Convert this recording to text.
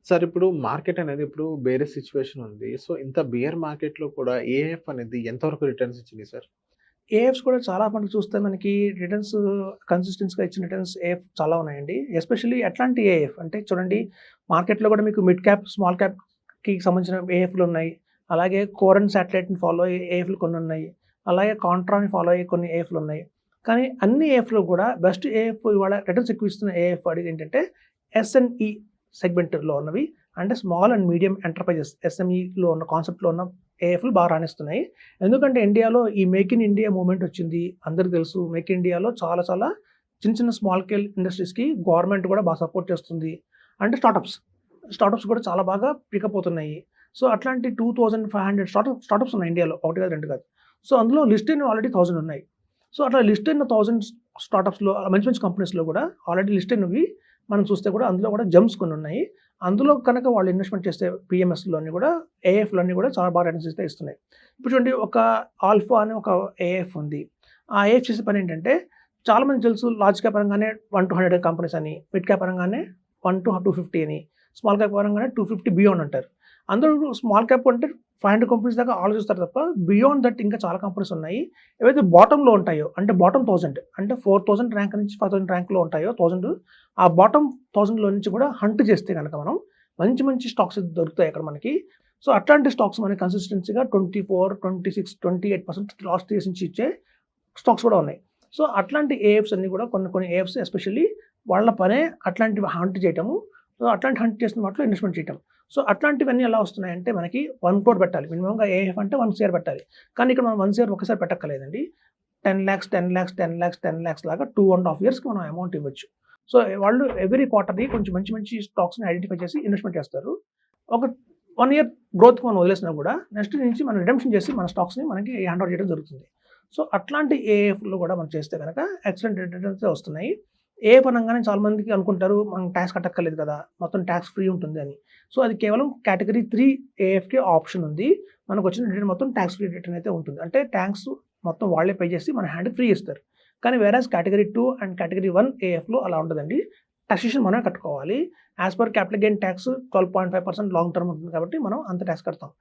Sir ఇప్పుడు market అనేది ఇప్పుడు వేరే సిట్యుయేషన్ ఉంది. సో, ఇంత బియర్ మార్కెట్‌లో కూడా ఏఎఫ్ అనేది ఎంతవరకు రిటర్న్స్ ఇచ్చింది సార్? ఏఎఫ్స్ కూడా చాలా మటుకు చూస్తే మనకి రిటర్న్స్ కన్సిస్టెన్సీ‌గా ఇచ్చిన రిటర్న్స్ ఏఎఫ్ చాలా ఉన్నాయండి. ఎస్పెషల్లీ ఎట్లాంటి ఏఎఫ్ అంటే చూడండి మార్కెట్‌లో కూడా మీకు మిడ్ క్యాప్, స్మాల్ క్యాప్‌కి సంబంధించిన ఏఎఫ్‌లున్నాయి. అలాగే కోర్ అండ్ సాటిలైట్‌ని ఫాలో అయ్యే ఏఎఫ్‌లు కొన్నున్నాయి. అలాగే కాంట్రాని ఫాలో అయ్యే కొన్ని ఏఎఫ్‌లున్నాయి. కానీ అన్ని ఏఎఫ్‌లో కూడా బెస్ట్ ఏఎఫ్ ఇవాళ రిటర్న్స్ ఎక్కువ ఇస్తున్న ఏఎఫ్ ఏంటంటే ఎస్ఎంఈ సెగ్మెంట్‌లో ఉన్నవి. అంటే స్మాల్ అండ్ మీడియం ఎంటర్‌ప్రైజెస్ ఎస్ఎంఈలో ఉన్న కాన్సెప్ట్‌లో ఉన్న ఏఎఫ్‌లు బాగా రాణిస్తున్నాయి. ఎందుకంటే ఇండియాలో ఈ మేక్ ఇన్ ఇండియా మూవ్‌మెంట్ వచ్చింది. అందరికి తెలుసు. మేక్ ఇన్ ఇండియాలో చాలా చాలా చిన్న చిన్న స్మాల్ స్కేల్ ఇండస్ట్రీస్‌కి గవర్నమెంట్ కూడా బాగా సపోర్ట్ చేస్తుంది. అంటే స్టార్టప్స్ కూడా చాలా బాగా పికప్ అవుతున్నాయి. సో, అట్లాంటి 2500 స్టార్టప్స్ ఉన్నాయి ఇండియాలో. 1 కాదు, 2 కాదు. సో, అందులో లిస్ట్ అయినవి ఆల్రెడీ 1000 ఉన్నాయి. సో, అట్లా లిస్ట్ అయిన 1000 స్టార్టప్స్‌లో మంచి మంచి కంపెనీస్‌లో కూడా ఆల్రెడీ లిస్ట్ అయినవి మనం చూస్తే కూడా అందులో కూడా జెమ్స్ కొన్ని ఉన్నాయి. అందులో కనుక వాళ్ళు ఇన్వెస్ట్‌మెంట్ చేస్తే పీఎంఎస్‌లోని కూడా ఏఎఫ్‌లన్నీ కూడా చాలా బాగా రిటర్న్స్ అయితే ఇస్తున్నాయి. ఇప్పుడు చూడండి ఒక ఆల్ఫా అనే ఒక ఏఎఫ్ ఉంది. ఆ ఏఎఫ్ చేసే పనేంటంటే చాలా మందికి తెలుసు లార్జ్ క్యాప్ పరంగానే 1-100 కంపెనీస్ అని, మిడ్ క్యాప్ పరంగానే 1-250 అని, స్మాల్ క్యాప్ పరంగానే 250 బియాండ్ అంటారు. అందరూ స్మాల్ క్యాప్ అంటే 500 కంపెనీస్ దాకా ఆలోచిస్తారు తప్ప బియాండ్ దట్ ఇంకా చాలా కంపెనీస్ ఉన్నాయి. ఏవైతే బాటమ్‌లో ఉంటాయో అంటే బాటమ్ 1000 అంటే 4000 ర్యాంక్ నుంచి 5000 ర్యాంక్‌లో ఉంటాయో 1000 ఆ బాటమ్ 1000లో నుంచి కూడా హంట్ చేస్తే గనక మనం మంచి మంచి స్టాక్స్ దొరుకుతాయి అక్కడ మనకి. సో, అట్లాంటి స్టాక్స్ మనకి కన్సిస్టెన్సీ‌గా 24, 26, 28% లాస్ట్ ఇయర్స్ నుంచి ఇచ్చే స్టాక్స్ కూడా ఉన్నాయి. సో, అట్లాంటి ఏఎఫ్స్ అన్నీ కూడా కొన్ని కొన్ని ఏఎఫ్స్ ఎస్పెషల్లీ వాళ్ళ పనే అట్లాంటివి హంట్ చేయటము. సో, అట్లాంటి హంట్ చేసిన వాటిలో ఇన్వెస్ట్‌మెంట్ చేయటం. సో, అట్లాంటివన్నీ ఎలా వస్తున్నాయంటే మనకి 1,00,00,000 పెట్టాలి. మినిమమ్‌గా ఏఎఫ్ అంటే 1 షేర్ పెట్టాలి. కానీ ఇక్కడ మనం 1 షేర్ ఒక్కసారి పెట్టక్కర్లేదండి. 10,00,000, 10,00,000, 10,00,000, 10,00,000 లాగా 2½ ఇయర్స్‌కి మనం అమౌంట్ ఇవ్వచ్చు. సో, వాళ్ళు ఎవ్రీ క్వార్టర్‌లీ కొంచెం మంచి మంచి స్టాక్స్‌ని ఐడెంటిఫై చేసి ఇన్వెస్ట్‌మెంట్ చేస్తారు. ఒక 1 ఇయర్ గ్రోత్‌కి మనం వదిలేసినా కూడా నెక్స్ట్ నుంచి మనం రిడెంప్షన్ చేసి మన స్టాక్స్‌ని మనకి హ్యాండ్ ఓవర్ చేయడం జరుగుతుంది. సో, అట్లాంటి ఏఎఫ్‌లో కూడా మనం చేస్తే గనక ఎక్సలెంట్ రిటర్న్సే వస్తున్నాయి. ఏఎఫ్ అనంగానే చాలా మందికి అనుకుంటారు మనం టాక్స్ కట్టక్కర్లేదు కదా! మొత్తం టాక్స్ ఫ్రీ ఉంటుంది అని. సో, అది కేవలం కేటగరీ 3 ఏఎఫ్‌కే ఆప్షన్ ఉంది. మనకొచ్చిన రిటర్న్ మొత్తం టాక్స్ ఫ్రీ రిటర్న్ అయితే ఉంటుంది. అంటే టాక్స్ మొత్తం వాళ్ళే పే చేసి మన హ్యాండ్‌కి ఫ్రీ ఇస్తారు. కానీ వేరాజ్ కేటగరీ 2 అండ్ కేటగరీ 1 ఏఎఫ్‌లో అలా ఉండదండి. టాక్సేషన్ మనమే కట్టుకోవాలి. As per capital gain tax 12.5% long term ఉంటుంది కాబట్టి మనం అంత టాక్స్ కడతాం.